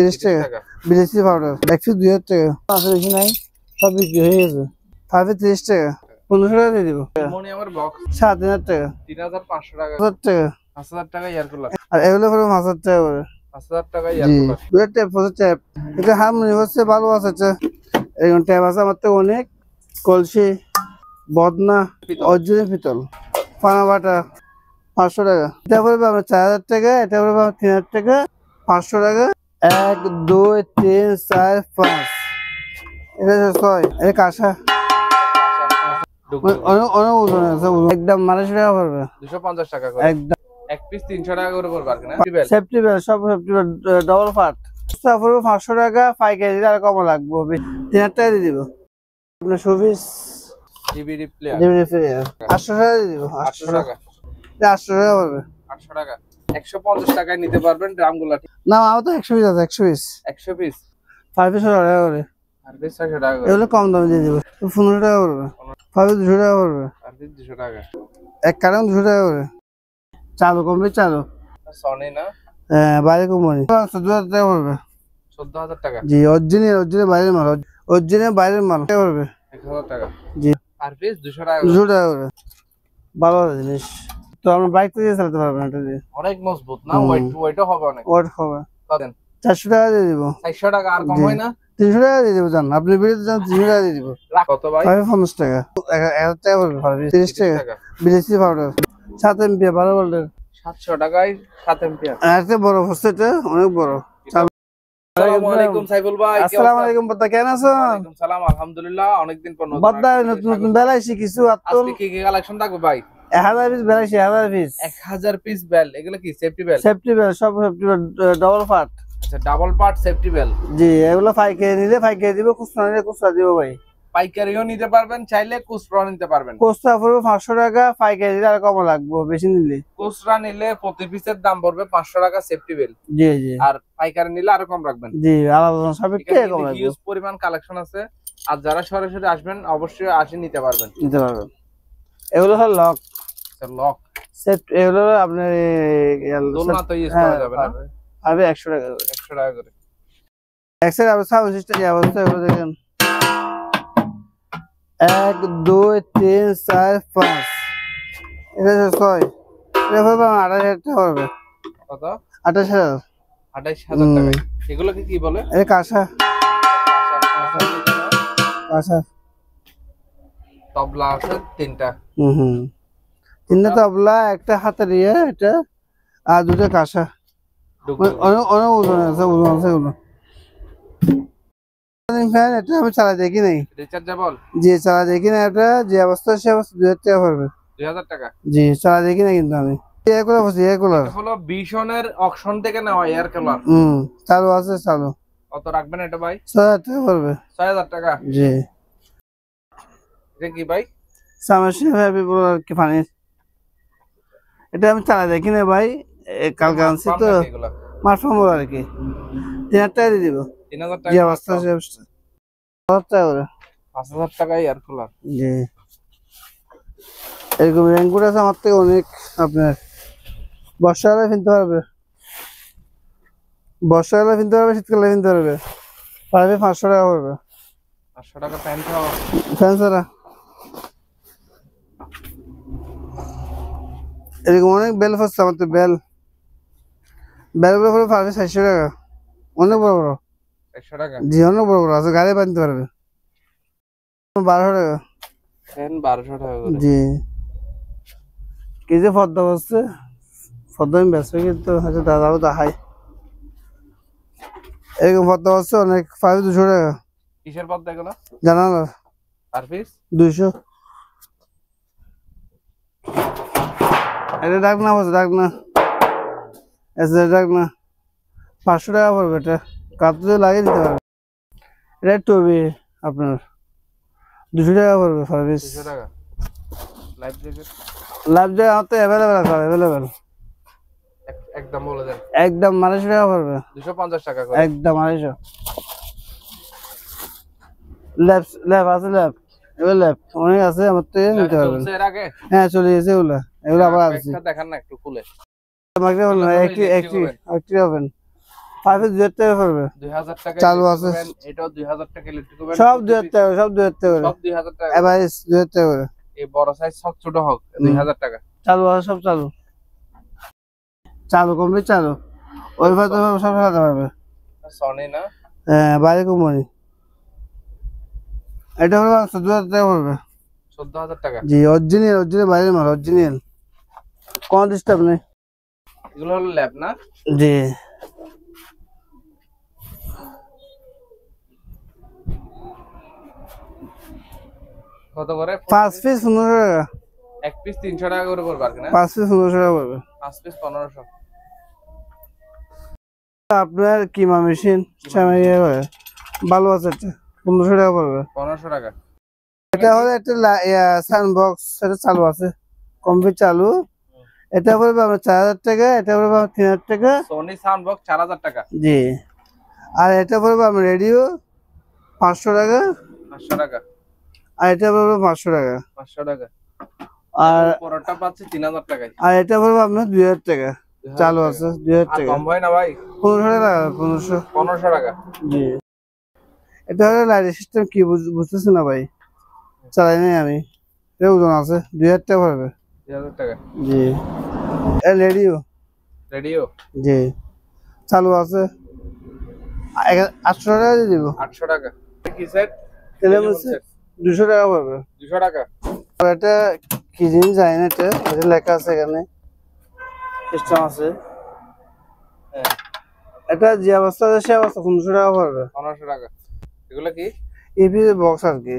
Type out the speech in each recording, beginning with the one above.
30 টাকা বিদেশি পাউডার 100-2000 টাকা আছে বেশি নাই সব বিক্রি হয়ে গেছে 30 টাকা 1500 টাকা দিয়ে দিব অ্যালুমিনিয়ামের বক্স 7000 টাকা 3500 টাকা 1000 টাকা 5000 টাকা এয়ার কুলার আর এগুলো করে 5000 টাকা করে 5000 টাকা এয়ার কুলার দুটো ট্যাপ ফোর ট্যাপ এটা হারমোনি হচ্ছে ভালো আছে এরকম ট্যাপ আছে আমার তো অনেক কলসি বদনা অরিজিনাল পিতল পানা বাটা 500 টাকা এটা পড়বে আমার 4000 টাকা এটা পড়বে আমার 3000 টাকা 500 টাকা 1 2 3 4 5 এটা 6 এটা কাঁসা অনেক ওজন আছে একদম 1200 টাকা পড়বে 250 টাকা করে একদম এক পিস 300 টাকা করে পড়বে আর কি না সেফটি বেল্ট সব সেফটি বেল্ট ডাবল পার্ট পড়বে 500 টাকা পাইকারি আর কম লাগবে 3000 টাকা দিয়ে দিব আপনার শোপিস ডিভিডি প্লেয়ার 800 টাকা দিয়ে দিব 800 টাকা 800 টাকা পড়বে 800 টাকা 150 টাকায় নিতে পারবেন ড্রামগুলো না আমার তো 100 পিস আছে 100 পিস 100 পিস 5 পিস টাকা করে আর পিস 600 টাকা করে এগুলো কম দামে দিয়ে দিব 15 টাকা পড়বে 5 200 টাকা পড়বে আর পিস 200 টাকা এক কারণ 200 টাকা করে চালু কমবে চালু সনি না বাইরে কোম্পানি 14000 টাকা পড়বে 14000 টাকা জি অরিজিনাল বাইরের মাল অরিজিনাল বাইরের মাল পড়বে 1000 টাকা জি আর পিস 200 টাকা 200 টাকা করে ভালো জিনিস তো আমরা বাইক থেকে চালাতে পারবেন এটা দিয়ে অনেক মজবুত না ওয়েটও হবে অনেক ওয়াট হবে কত 400 টাকা দিয়ে দিব 400 টাকা আর কম হয় না 300 টাকা দিয়ে দিব জান আপনি বিড়িতে যান 300 টাকা দিয়ে দিব কত ভাই 50 টাকা 1000 টাকা পড়বে 30 টাকা বিদেশি পাউডার 7 এমপিআর ভালো ভোল্টেজ 700 টাকায় 7 এম্পিয়ার একটা বড় ফসেটটা অনেক বড় আসসালামু আলাইকুম সাইফুল ভাই আসসালামু আলাইকুম বদ্দা কেন আছো ওয়ালাইকুম সালাম আলহামদুলিল্লাহ অনেকদিন পর বদ্দা নতুন বেলাইছি কিছু আত্তল আজকে কি কালেকশন থাকবে ভাই 1000 পিস বেলাইছি 1000 পিস 1000 পিস বেল এগুলো কি সেফটি বেল সেফটি বেল সব সেফটি বেল ডাবল পার্ট আচ্ছা ডাবল পার্ট সেফটি বেল জি এগুলো পাইকারি নিলে পাইকারি দিব খুচরা নিলে খুচরা দিব ভাই পাইকারিও নিতে পারবেন চাইলে খুচরা নিতে পারবেন খুচরা পড়বে 500 টাকা পাইকারি নিলে আর কম লাগবে বেশি নিলে খুচরা নিলে প্রতি পিসের দাম পড়বে 500 টাকা সেফটি বেল জি জি আর পাইকারি নিলে আরো কম রাখবেন জি আলাদা সাপেক্ষে কম লাগবে হিউজ পরিমাণ কালেকশন আছে আর যারা সরাসরি আসবেন অবশ্যই আসে নিতে পারবেন এগুলো হলো লক লক সেট এগুলো আপনি দোলনা তো ইউজ করা যাবে না আবে 100 টাকা করে 100 টাকা করে এক্সেল আর সাউন্ড সিস্টেম অবস্থা এগুলো দেখেন 1 2 3 4 5 এটা 6 এটা হবে 28000 টাকা হবে কত 28000 28000 টাকা এগুলো কি বলে এটা কাঁসা কাঁসা তবলা আছে তিনটা তিনটা তবলা একটা হাতের ইয়ে এটা আর দুটো কাঁসা অনেক ওজন আছে ওগুলো ফ্যান এটা আমি চালা দেখি নাই রিচার্জেবল জি চালা দেখি না এটা যে অবস্থা সে অবস্থা 2000 টাকা পড়বে 2000 টাকা জি চালা দেখি না কিন্তু আমি এগুলো হলো বিশনের অকশন থেকে নেওয়া এয়ার কুলার চালু আছে চালু কত রাখবেন এটা ভাই 6000 টাকা পড়বে 6000 টাকা জি এটা কি ভাই সমস্যা হবে বলার কি পানি এটা আমি চালা দেখি না ভাই কালকে আনছি তো মারফাম আর কি 3000 টাকা দিয়ে দিব 3000 টাকা যে অবস্থা সে অবস্থা 5000 টাকা করে 5000 টাকা এয়ার কুলার জি এরকম রেনকোট আছে আমার থেকে অনেক আপনার বর্ষাকালে কিনতে পারবে শীতকালে কিনতে পারবে 500 টাকা পড়বে 500 টাকা প্যান্ট ছাড়া এরকম অনেক বেল ফসছে আমার তো বেলগুলো পড়বে 400 টাকা অনেক বড় বড় 100 টাকা জি অনেক বড় বড় আছে গাড়ি বানতে পারবে 1200 টাকা ফ্যান 1200 টাকা করে জি কি যে পদ্মা বসছে পদ্মা আমি ব্যস্ত কিন্তু হয়তো দাদাও দেখাই এরকম পদ্মা বসছে অনেক 200 টাকা কিসের পদ্মা এগুলো জানা না আর পিস 200 এটা ডাক না বসে ডাক না এসে ডাক না 500 টাকা পড়বে এটা কাপড়ে লাগিয়ে দিতে পারবে এটা টবি আপনার 200 টাকা পড়বে সার্ভিস 200 টাকা লাইভ জ্যাকেট আমার তো অ্যাভেলেবেল আছে অ্যাভেলেবেল একদম বলে দেন একদম 250 টাকা পড়বে 250 টাকা করে একদম 250 ল্যাব আছে ল্যাব এগুলো ল্যাব অনেক আছে আমার তো নিতে পারবেন হ্যাঁ চলে গেছে এগুলো আবার আছে দেখান না একটু খুলে আমাকে বলুন একটি হবেন 5 পিস 2000 টাকা পড়বে। 2000 টাকা চালু আছে। এটাও 2000 টাকা ইলেকট্রিক ওভেন সব 2000 টাকা, সব 2000 টাকা করে। সব 2000 টাকা। এভারেজ 2000 টাকা করে। এই বড় সাইজ হোক ছোট হোক 2000 টাকা। চালু আছে, সব চালু। চালু কমবে চালু। ওই ভাবে সব লাগাতে পারবে। সনি না? হ্যাঁ, বাইরে কোম্পানি। এটা হলো 14000 টাকা পড়বে। 14000 টাকা। জি, অরিজিনাল, অরিজিনাল বাইরের মাল, অরিজিনাল। কোন ডিস্টার্ব নেই। এগুলো হলো ল্যাব না? জি। কত করে? 5 পিস 1500 টাকা। এক পিস 300 টাকা করে পড়বে আর কি না? 5 পিস 1500 টাকা পড়বে। 5 পিস 1500। আপনার কিমা মেশিন সামনে ভালো আছে, এটা 1500 টাকা পড়বে। 1500 টাকা। এটা হলো একটা সাউন্ড বক্স, এটা চালু আছে, কমপ্লিট চালু। এটা পড়বে আপনার 4000 টাকা, এটা পড়বে আপনার 3000 টাকা। সনি সাউন্ড বক্স 4000 টাকা। জি। আর এটা পড়বে আপনার রেডিও 500 টাকা। 500 টাকা। আর এটা পড়বে 500 টাকা। 500 টাকা। আর পরোটা পাচ্ছি 3000 টাকায়। আর এটা পড়বে আপনার 2000 টাকা। চালু আছে 2000 আর টাকা। কম হয় না ভাই? 1500 টাকা, 1500। 1500 টাকা। জি। এটা হলো লাইট সিস্টেম, কি বুঝতেছি না ভাই, চালাই নাই আমি। এটা ওজন আছে, 2000 টাকা পড়বে। 2000 টাকা। জি। এ রেডিও। রেডিও জি। চালু আছে, 800 টাকা দিয়ে দিব। 800 টাকা। কি সেট? টেলিফোন সেট 200 টাকা পড়বে। 200 টাকা। আর এটা কি জিনিস জানি না, এটা লেখা আছে এখানে, সিস্টেম আছে। হ্যাঁ। এটা যে অবস্থা আছে সে অবস্থা 1500 টাকা পড়বে। 1500 টাকা। এগুলো কি? ইপি বক্স আর কি।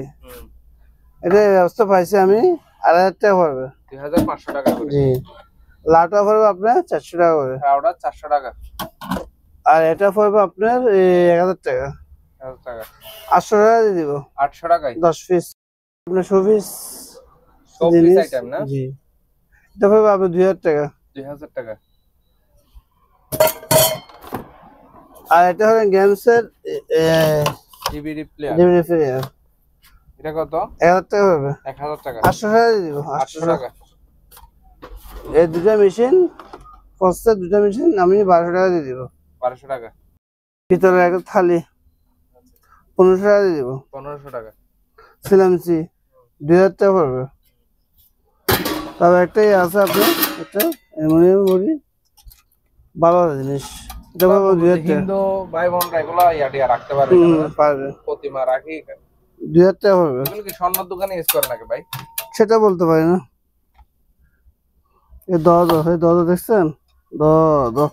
এটা এই অবস্থা পাইছি আমি, 2000 টাকা পড়বে। 2500 টাকা করে। জি। লাটা পড়বে আপনার 400 টাকা করে। পাউডা 400 টাকা। আর এটা পড়বে আপনার 1000 টাকা। 1000 টাকা। 800 টাকা দিয়ে দিব। 800 টাকায় 10 পিস আপনার শোপিস শোপিস আইটেম না? জি। এটা পড়বে আপনার 2000 টাকা। 2000 টাকা। আর এটা হলো গেমসের ডিভিডি প্লেয়ার। DVD player. এটা কত? 1000 টাকা পড়বে। 1000 টাকা। 800 টাকা দিয়ে দিব। 800 টাকা। এই দুটো মেশিন, প্রসেসর দুটো মেশিন আমি 1200 টাকা দিয়ে দিব। 1200 টাকা। ভিতরে একটা থালি 1500 টাকা দিয়ে দিব। 1500 টাকা। সিলামসি 2000 টাকা পড়বে। তবে একটাই আছে আপনার, একটা অ্যালুমিনিয়াম বডি, ভালো জিনিস। এটা পড়বে 2000 টাকা। হিন্দু ভাই বোনরা এগুলো ইয়াডিয়া রাখতে পারবে, পারবে। প্রতিমা রাখি। 2000 টাকা পড়বে। এগুলো কি স্বর্ণের দোকানে ইউজ করে নাকি ভাই? সেটা বলতে পারি না। এই দরজা দেখছেন, 2000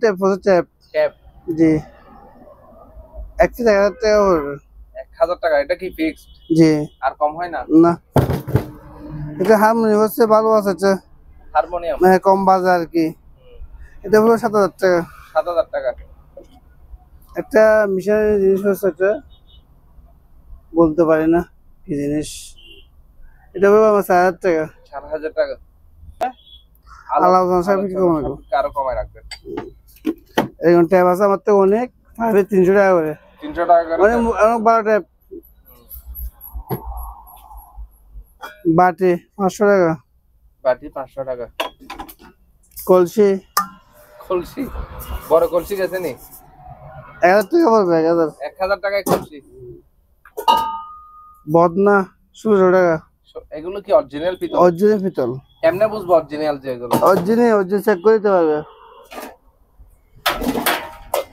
টাকা প্রসেস ট্যাপ। ক্যাপ জি। এক পিস 1000 টাকা পড়বে। 1000 টাকা। এটা কি ফিক্সড? জি। আর কম হয় না? না, এটা হারমোনিয়াম হচ্ছে, ভালো আছে, এটা হারমোনিয়াম মানে কম বাজে আর কি। এটা হলো 7000 টাকা। 7000 টাকা। একটা মিশনের জিনিস হচ্ছে, এটা বলতে পারি না কি জিনিস। এটা হলো আমার 4000 টাকা। 4000 টাকা। আলাদা সাহেব কি কমাই দেবো? আরো কমায় রাখবেন। এরকম ট্যাব আছে আমার তো অনেক, 300 টাকা করে। 300 টাকা করে। অনেক অনেক ভালো ট্যাব। বাটি 500 টাকা। বাটি 500 টাকা। কলসি কলসি বড় কলসি গেছে নি? 1000 টাকা পড়বে। 1000 টাকায় কলসি। বদনা 1600 টাকা। এগুলো কি অরিজিনাল পিতল? অরিজিনাল পিতল। কেমনে বুঝবো অরিজিনাল যে এগুলো? অরিজিনাল চেক করে দিতে পারবে।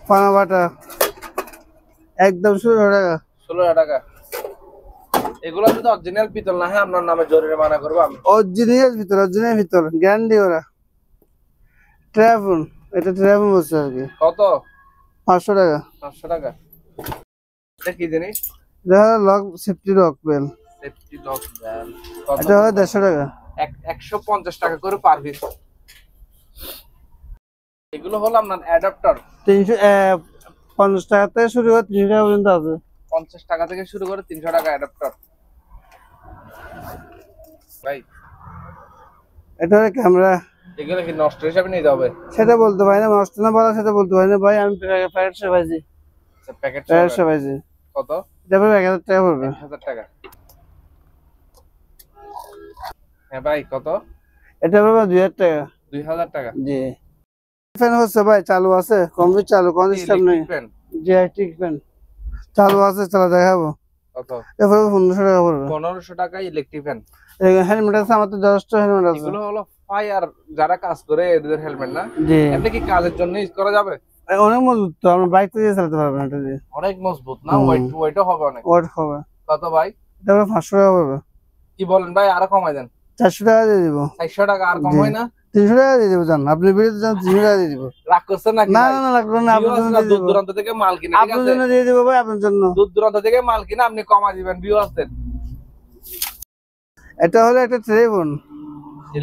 পানা বাটা একদম 1600 টাকা। 16 টাকা। এগুলো যদি অরিজিনাল পিতল না হয় আপনার নামে জরিমানা করব আমি। অরিজিনাল পিতল গ্যারান্টি ওরা। ট্রাফুন, এটা ট্রাফুন বলছে আর কি। কত? 500 টাকা। 500 টাকা। এটা কি জিনিস? এটা lock, safety lock bell. Safety lock bell. এটা হলো 150 টাকা। 150 টাকা করে পার পিস। এগুলো হলো আপনার অ্যাডাপ্টার। 350 টাকা থেকে শুরু করে 300 টাকা পর্যন্ত আছে। 50 টাকা থেকে শুরু করে 300 টাকা অ্যাডাপ্টার। ভাই এটা হলো ক্যামেরা। এগুলো কি নষ্ট হিসাবে নিতে হবে? সেটা বলতে পারি না, নষ্ট না বলা সেটা বলতে পারি না ভাই। আমি প্যাকেট সেবাইছি। প্যাকেট সেবাইছি। কত? এটা পড়বে 1000 টাকা পড়বে। 1000 টাকা। হ্যাঁ ভাই কত? এটা পড়বে 2000 টাকা। 2000 টাকা। জি ফ্যান হচ্ছে ভাই, চালু আছে, কমপ্লিট চালু, কোন সিস্টেম নেই। ইলেকট্রিক ফ্যান জি ইলেকট্রিক ফ্যান চালু আছে, চালা দেখাবো। কত? এরপরে 1500 টাকা পড়বে। 1500 টাকা ইলেকট্রিক ফ্যান। হেলমেট আছে আমার তো, যথেষ্ট হেলমেট আছে। এগুলো হলো ফায়ার যারা কাজ করে এদের হেলমেট না? জি এমনি কি কাজের জন্য ইউজ করা যাবে? অনেক মজবুত তো, আমরা বাইক থেকে চালাতে পারবেন এটা দিয়ে। অনেক মজবুত না? ওয়েটও হবে অনেক। ওয়াট হবে। কত ভাই? তারপরে 500 টাকা পড়বে। কি বলেন ভাই, আরো কমাই দেন। 400 টাকা দিয়ে দিব। 400 টাকা আর কম জি। হয় না? 300 টাকা দিয়ে দিব, জান আপনি বিড়িতে যান, 300 টাকা দিয়ে দিব। রাগ করছেন নাকি না ভাই? না না, লাগবে না, আপনার জন্য দিয়ে দূর দিব। দূরান্ত থেকে মাল কিনে, ঠিক আপনার আছে? জন্য দিয়ে দিব ভাই, আপনার জন্য। দূর দূরান্ত থেকে মাল কিনে আপনি কমা দিবেন ভিউয়ার্সদের। এটা হলো একটা টেলিফোন,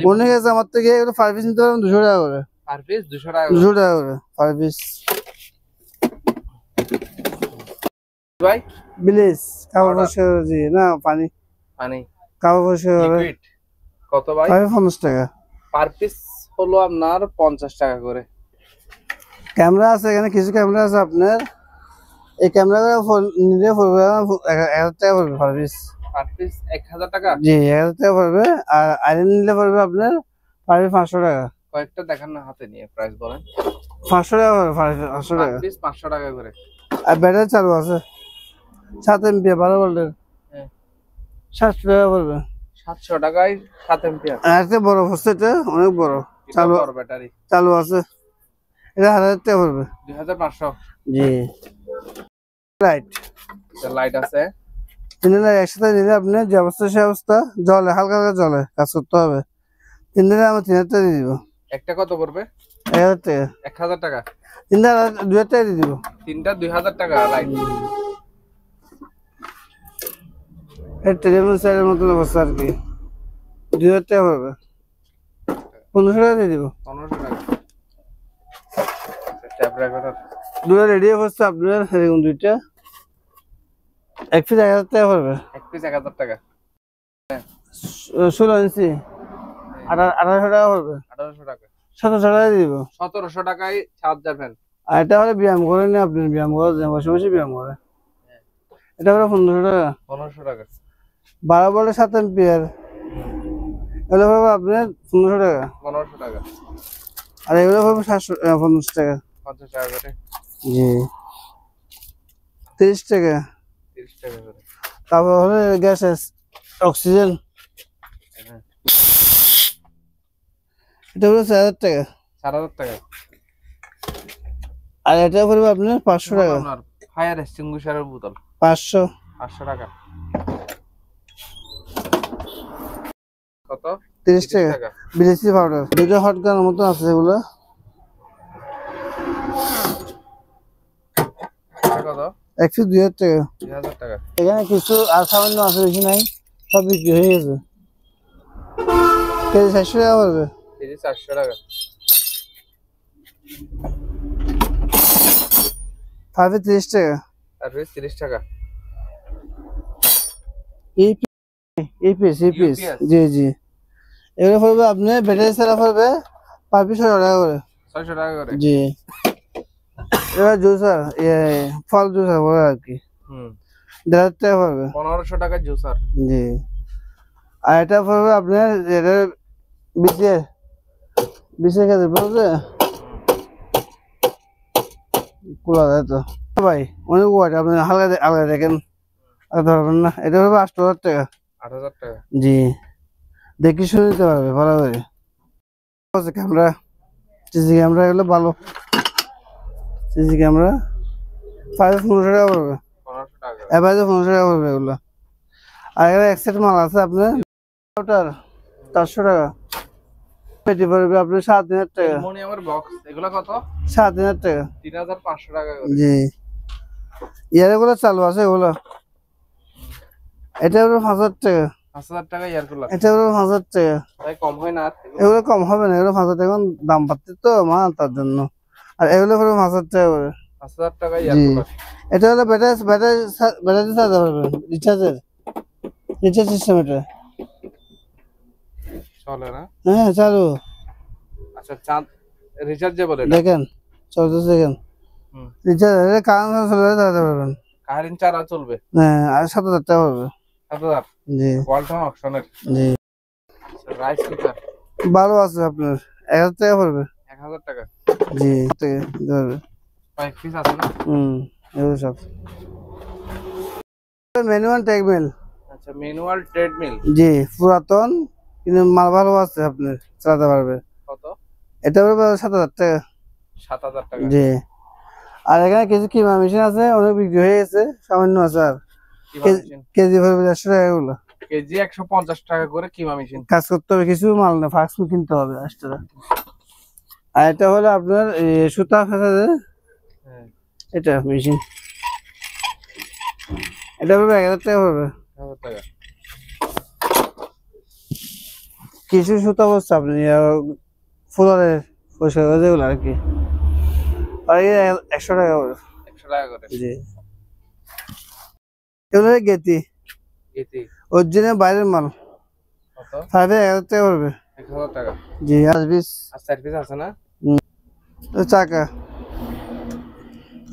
মনে গেছে আমার থেকে, এগুলো পার পিস নিতে পারবেন 200 টাকা করে। পার পিস 200 টাকা। 200 টাকা করে পার পিস। ভাই বিলিস কাপড় পরিষ্কার, জি না পানি, পানি কাপড় পরিষ্কার করে লিকুইড কত ভাই? 50 টাকা। পার পিস হলো আপনার 50 টাকা করে। ক্যামেরা আছে এখানে, কিছু ক্যামেরা আছে আপনার, এই ক্যামেরা নিলে পড়বে 1000 টাকা পড়বে পার পিস। পার পিস 1000 টাকা। জি 1000 টাকা পড়বে। আর আয়রন নিলে পড়বে আপনার পার পিস 500 টাকা। কয়েকটা দেখান না হাতে নিয়ে, প্রাইস বলেন। 500 টাকা পড়বে, 500 পার টাকা। পিস 500 টাকা করে। আর ব্যাটারি চালু আছে, 7 এমপি 12 ভোল্টের, হ্যাঁ 700 টাকা পড়বে। 700 টাকায় 7 এম্পিয়ার। আর একটা বড় হচ্ছে, এটা অনেক বড়, চালু বড় ব্যাটারি চালু আছে, এটা 1000 টাকা পড়বে। 2500। জি লাইট, লাইট আছে। তিনটা লাইট একসাথে নিলে আপনি যে অবস্থা সে অবস্থা, জলে হালকা হালকা জলে কাজ করতে হবে। 3 দিনে আমরা 3000 টাকা দিয়ে দিব। একটা কত পড়বে? 1000 টাকা। 1000 টাকা। 3টা 2000 টাকা দিয়ে দিব। তিনটা 2000 টাকা লাইট। এই টেলিফোন সাইডের মতন অবস্থা আর কি, 2000 টাকা পড়বে। 1500 টাকা দিয়ে দিব। 1500 টাকা। ট্যাপ রেকর্ডার দুটো রেডিও হচ্ছে আপনার, এরকম দুইটা, এক পিস 1000 টাকা পড়বে। এক পিস 1000 টাকা। 16 ইঞ্চি 1800 টাকা পড়বে। 1800 টাকা। 1700 টাকা দিয়ে দিব। 1700 টাকায় চার্জার ফ্যান। আর এটা হলে ব্যায়াম করে নি আপনি, ব্যায়াম করে বসে বসে ব্যায়াম করে, এটা হলো 1500 টাকা। 1500 টাকা। 12 ভোল্টের 7 এম্পিয়ার, এগুলো পড়বে আপনার 1500 টাকা। 1500 টাকা। আর এগুলো পড়বে 750 টাকা। 50 টাকা করে। জি 30 টাকা। 30 টাকা করে। তারপর হলো গ্যাস অক্সিজেন, হ্যাঁ এটা হলো 4000 টাকা। 4000 টাকা। আর এটা পড়বে আপনার 500 টাকা। আপনার ফায়ার এক্সটিংগুইশারের বোতল 500 টাকা। কত? 30 টাকা। বিদেশি পাউডার, দুটো হট গানের মতো আছে এগুলো। কত? 2000 টাকা। 2000 টাকা। এখানে কিছু আর সামান্য আছে, বেশি নাই, সব বিক্রি হয়ে গেছে। কেজি 400 টাকা পড়বে। কেজি 400 টাকা। পারবে 30 টাকা। সার্ভিস 30 টাকা। ইপিএস UPS জি জি, এগুলো পড়বে আপনি ব্যাটারি ছাড়া পড়বে পার পিস 600 টাকা করে। 600 টাকা করে। জি এবার জুসার, ফল জুসার পড়বে আর কি, 1000 টাকা পড়বে। 1500 টাকা জুসার। জি আর এটা পড়বে আপনার, এটা বিশের কাছে পড়বে খোলা যায় তো ভাই, অনেক ওয়াট, আপনি হালকা আলাদা দেখেন আর ধরবেন না। এটা পড়বে 8000 টাকা। 8000 টাকা। জি দেখি শুনে নিতে পারবে ভালো করে। ক্যামেরা, সিসি ক্যামেরা, এগুলো ভালো সিসি ক্যামেরা, 1500 টাকা পড়বে। 1500 টাকা। এবার 1500 টাকা পড়বে এগুলো। আর এখানে এক সেট মাল আছে আপনার, ওটার 400 টাকা। পেটি পড়বে আপনার 7000 টাকা। অ্যালুমিনিয়ামের বক্স এগুলো কত? 7000 টাকা। 3500 টাকা করে। জি ইয়ারগুলো চালু আছে এগুলো, এটা হলো 5000 টাকা। 5000 টাকা এয়ার কুলার। এটা হলো 5000 টাকা। তাই কম হয় না? এগুলো কম হবে না, এগুলো 5000 টাকা, এখন দাম পাচ্ছে তো মাল তার জন্য। আর এগুলো পড়বে 5000 টাকা করে। 5000 টাকা এয়ার জি কুলার। এটা হলো ব্যাটারি চার্জ হবে, রিচার্জ সিস্টেম এটা। চলে না? হ্যাঁ চালু, আচ্ছা চাঁদ রিচার্জেবল এটা। দেখেন 14 সেকেন্ড রিচার্জ, এটা কারেন্ট চলে চালাতে পারবেন। কারেন্ট ছাড়া চলবে। হ্যাঁ আর 7000 টাকা পড়বে। 7000। জি ওয়ালটন অপশনের। জি রাইস কুকার ভালো আছে আপনার, 1000 টাকা পড়বে। 1000 টাকা। জি থেকে ধরবে। কয়েক পিস আছে না? এগুলো সব ম্যানুয়াল ট্রেডমিল। আচ্ছা, ম্যানুয়াল ট্রেডমিল। জি, পুরাতন কিন্তু মাল ভালো আছে, আপনি চালাতে পারবে। কত? এটা পড়বে 7000 টাকা। 7000 টাকা। জি, আর এখানে কিছু কিমা মেশিন আছে, অনেক বিক্রি হয়ে গেছে, সামান্য আছে। আর কিমা মেশিন কেজি পড়বে 150 টাকা। এগুলো কেজি 150 টাকা করে কিমা মেশিন। কাজ করতে হবে, কিছু মাল না, ফাক্স কিনতে হবে এক্সট্রা। আর এটা হলো আপনার সুতা ফেসাতে হ্যাঁ, এটা মেশিন, এটা পড়বে 1000 টাকা পড়বে। 1000 টাকা। কিছু সুতা বলছে আপনি ফুলের পরিষ্কার করে যেগুলো আর কি, আর 100 টাকা পড়বে। 100 টাকা করে। জি, এগুলো গেতি গেতি অরিজিনাল বাইরের মাল। কত? 1000 টাকা পড়বে। 1000 টাকা। জি, আর 20 আর সার্ভিস আছে না? চাকা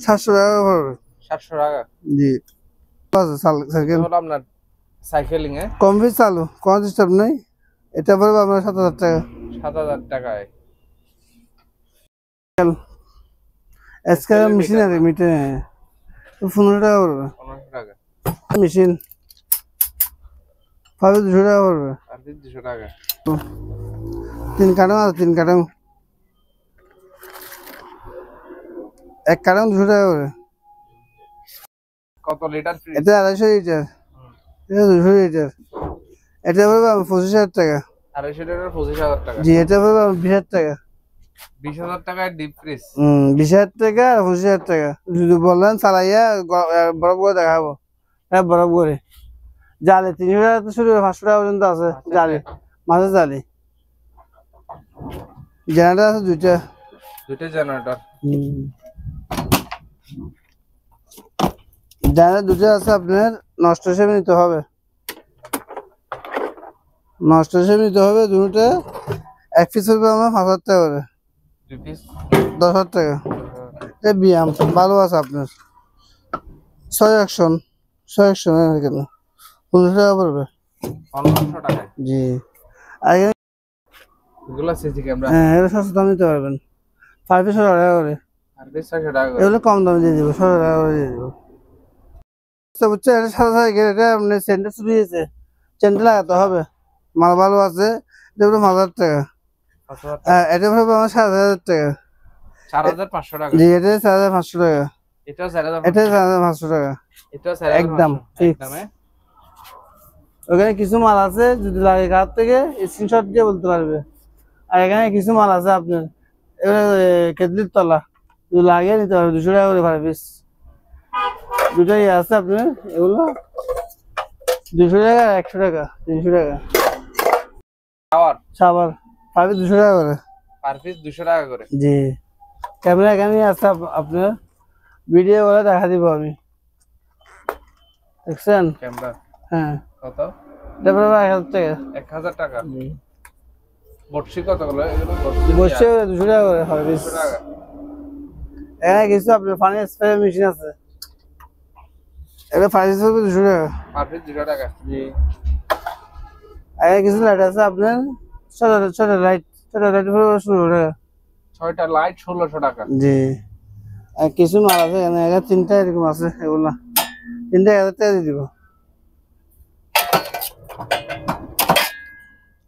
700 টাকা পড়বে। 700 টাকা। জি, সাইকেল হলো আপনার সাইকেলিং এ কম বেশি চালু, কোনো ডিস্টার্ব নেই। এটা পড়বে আপনার 7000 টাকা। 7000 টাকায়। এসকার মেশিন আছে, মিটার 15 টাকা পড়বে। 1500 টাকা। মেশিন 200 টাকা পড়বে। সার্ভিস 200 টাকা। 3 কার্টন আছে, 3 কার্টন, 1 কার্টন 200 টাকা করে। কত লিটার ফ্রি? এটা 250 লিটার, এটা 200 লিটার। এটা পড়বে 25000 টাকা। 250 লিটার 25000 টাকা। জি, এটা পড়বে 20000 টাকা। 20000 টাকায় ডিপ ফ্রিজ। 20000 টাকা আর 25000 টাকা। যদি বলেন চালাইয়া বরফ করে দেখাবো, হ্যাঁ বরফ করে। জালি 300 টাকা থেকে শুরু করে 500 টাকা পর্যন্ত আছে। জালি মাঝে জালি জেনারেটর আছে দুইটা জেনারেটর। জেনারেটর দুটো আছে, আপনার নষ্ট হিসেবে নিতে হবে, নষ্ট হিসেবে নিতে হবে দুটো। এক পিস হবে আমার 5000 টাকা করে, 2 পিস 10000 টাকা। এই ব্যায়াম ভালো আছে আপনার 6 অ্যাকশন, 6 অ্যাকশন কেন 1500 টাকা পড়বে। 1500 টাকায়। জি, আর এগুলা সিসি ক্যামেরা। হ্যাঁ, এগুলো সস্তা দাম নিতে পারবেন। 5 পিস 6 টাকা করে। সার্ভিস 600 টাকা করে। এগুলো কম দামে দিয়ে দিব, 6 টাকা করে দিয়ে দিব। বুঝছে, এটা সাদা সাদা এটা আপনি সেন্টার শুরু হয়েছে, সেন্টার লাগাতে হবে, মাল ভালো আছে। এটা পুরো 5000 টাকা। 5000 টাকা। এটা পড়বে আমার 7000 টাকা। 4500 টাকা। জি, এটা 4500 টাকা। এটাও 4500। এটা 4500 টাকা এটাও 4500 একদম ফিক্স। ওখানে কিছু মাল আছে, যদি লাগে কার থেকে স্ক্রিনশট দিয়ে বলতে পারবে। আর এখানে কিছু মাল আছে আপনার কেটলির তলা, যদি লাগিয়ে নিতে পারবে 200 টাকা করে ভাড়া পিস। দুটাই আছে আপনার, এগুলো 200 টাকা, 100 টাকা, 300 টাকা। সাবার 5 200 টাকা করে, পার পিস 200 টাকা করে। জি। ক্যামেরা এখানেই আছে আপনার, ভিডিও করে দেখা দিব আমি, দেখছেন ক্যামেরা। হ্যাঁ, কত? এটা পড়বে 1000 টাকা। 1000 টাকা। জি, বড়শি কত গুলো? এগুলো বসে 200 টাকা করে হয় পিস। 200 টাকা। এখানে কিছু আপনার পানি স্প্রে মেশিন আছে, এটা 5 হবে 200 টাকা। পার পিস 200 টাকা। জি, এখানে কিছু লাইট আছে আপনার, ছোট লাইট, ছোট লাইট পড়বে 16 টাকা। 6টা লাইট 1600 টাকা। জি, আর কিছু মাল আছে এখানে, এখানে 3টা এরকম আছে, এগুলা 3টা 1000 টাকা দিয়ে দিব।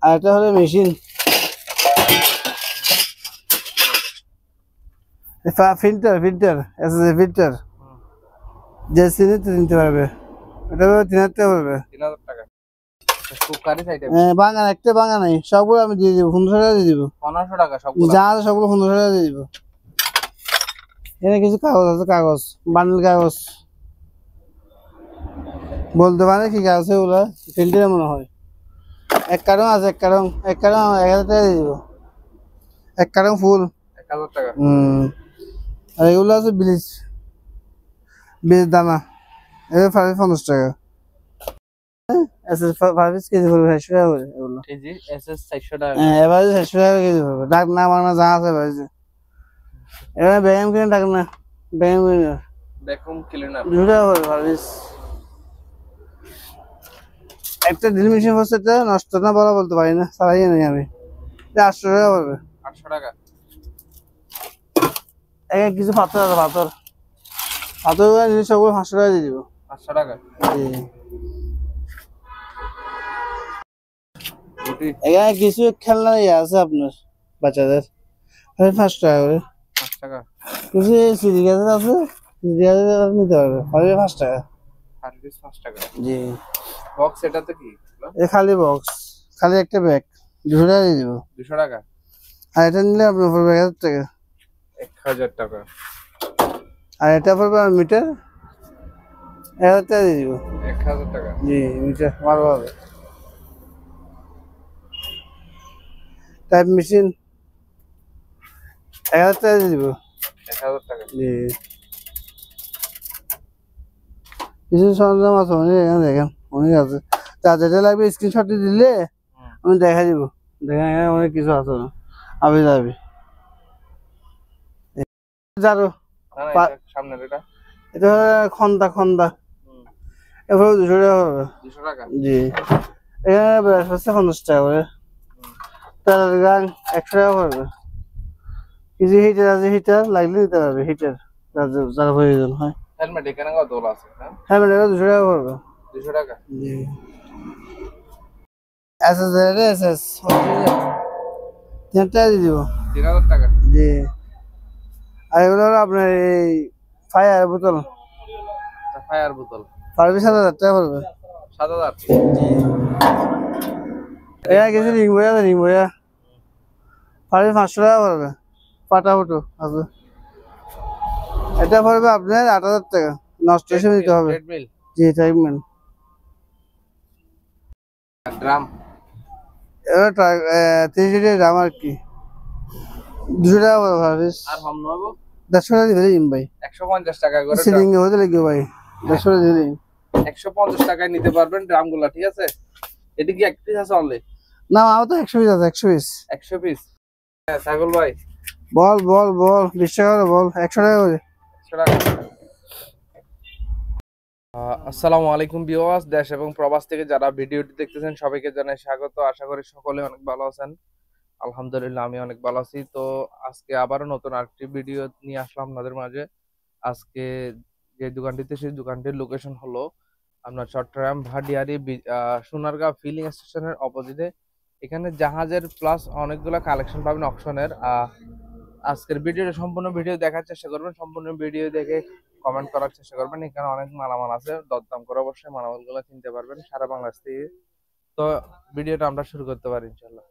আর এটা হলো মেশিন, ফিল্টার ফিল্টার ফিল্টার যে চিনিতে নিতে পারবে, এটা 3000 টাকা পড়বে। 3000 টাকা। কুকারি সাইডে বাঙা একটা বাঙা নাই, সবগুলো আমি দিয়ে দিব 1500 টাকা দিয়ে দিব। 1500 টাকা সবগুলো। যা আছে সবগুলো 1500 টাকা দিয়ে দিব। এখানে কিছু কাগজ আছে, কাগজ বান্ডেল কাগজ, বলতে পারে কি কাগজ এগুলো, ফিল্টারে মনে হয়। 1 কার্টন আছে, 1 কার্টন 1000 টাকা দিয়ে দিব, 1 কার্টন ফুল 1000 টাকা। আর এগুলো আছে ব্লিচ, বীজ দানা, এটা 50 টাকা। এসএস 5 কেজি পড়বে 600 টাকা করে এগুলো। কেজি এসএস 400 টাকা। হ্যাঁ, এবার 600 টাকা কেজি পড়বে। ডাক না মানা যা আছে ভাই, এবার ব্যায়াম কিনে ডাক না, ব্যায়াম কিনে ভ্যাকুয়াম ক্লিনার 200 টাকা পড়বে ভাবিস। একটা ড্রিল মেশিন হচ্ছে, এটা নষ্ট না বলা বলতে পারি না, চালাই নাই আমি, 800 টাকা পড়বে। 800 টাকা। এক কিছু পাথর আছে, পাথর পাথর জিনিস সবগুলো 500 টাকা দিয়ে দিব। 500 টাকা। জি। গুটি এখানে কিছু খেলনা ইয়ে আছে আপনার বাচ্চাদের, 5 টাকা করে। 5 টাকা। কিছু সিডি গাছ আছে, সিডি গাছ নিতে পারবে, 5 টাকা। আর পিস 5 টাকা। জি। বক্স এটাতে কি? এ খালি বক্স, খালি একটা ব্যাগ, 200 টাকা দিয়ে দিব। 200 টাকা। আর এটা নিলে আপনার পড়বে 1000 টাকা। 1000 টাকা। আর এটা পড়বে মিটার, 1000 টাকা দিয়ে দিব। 1000 টাকা। জি, মিটার ভালো হবে। টাইপ মেশিন 1000 টাকা দিয়ে দিব। 1000 টাকা। জি। কিছু সরঞ্জাম আছে অনেক, এখানে দেখেন অনেক আছে, যা যেটা লাগবে স্ক্রিনশট দিলে আমি দেখা দিব। দেখেন এখানে অনেক কিছু আছে না, আবি যাবি জারো। না না, এটা সামনের এটা। এটা খন্দা খন্দা, এভাবে 200 টাকা হবে। 200 টাকা। জি। এখানে ব্রাশ হচ্ছে 50 টাকা করে, তেলের গান 100 টাকা পড়বে। কিছু হিটার আছে, হিটার লাগলে দিতে পারবে, হিটার যার প্রয়োজন হয়। হেলমেট এখানে কতগুলো আছে? হ্যাঁ, হ্যাঁ ম্যাডাম 200 টাকা পড়বে। 200 টাকা। জি। এসএস এসএস 3 টাকা দিয়ে দিব। 3000 টাকা। জি। আর এগুলো হলো আপনার এই ফায়ার বোতল, ফায়ার বোতল পারবে 7,000 টাকা পড়বে। 7000। এখানে কিছু রিং বই আছে, রিং বইয়া পারবে 500 টাকা পড়বে, পাটা ফুটো আছে। এটা পড়বে আপনার 8,000 টাকা, নষ্ট হিসেবে নিতে হবে। ট্রেডমিল। জি টাইমম্যান। ড্রাম। এবার 30 লিটার দাম আর কি, 200 টাকা পড়বে সার্ভিস। আর কম নেবো 150 টাকা দিলে দিন ভাই, 150 টাকা করে। সিলিং এ হতে লাগবে ভাই, 150 টাকা দিলে 150 টাকায় নিতে পারবেন ড্রামগুলো, ঠিক আছে? এটা কি এক পিস আছে অনলি? না। আমার তো 100 পিস আছে, 100 পিস। 100 পিস। হ্যাঁ সাইফুল ভাই, বল বল বল, 20 টাকা করে বল, 100 টাকা করে। 100 টাকা। আসসালামু আলাইকুম ভিউয়ার্স, দেশ এবং প্রবাস থেকে যারা ভিডিওটি দেখতেছেন সবাইকে জানাই স্বাগত। আশা করি সকলে অনেক ভালো আছেন। আলহামদুলিল্লাহ আমি অনেক ভালো আছি। তো আজকে আবারও নতুন আরেকটি ভিডিও নিয়ে আসলাম আপনাদের মাঝে। আজকে যে দোকানটিতে, সেই দোকানটির লোকেশন হলো আপনার চট্টগ্রাম ভাটিয়ারি সোনারগাঁও ফিলিং স্টেশনের অপোজিটে। এখানে জাহাজের প্লাস অনেকগুলো কালেকশন পাবেন অকশনের। আজকের ভিডিওটা সম্পূর্ণ ভিডিও দেখার চেষ্টা করবেন, সম্পূর্ণ ভিডিও দেখে কমেন্ট করার চেষ্টা করবেন। এখানে অনেক মালামাল আছে, দরদাম করে অবশ্যই মালামালগুলো কিনতে পারবেন সারা বাংলাদেশ থেকে। তো ভিডিওটা আমরা শুরু করতে পারি ইনশাল্লাহ।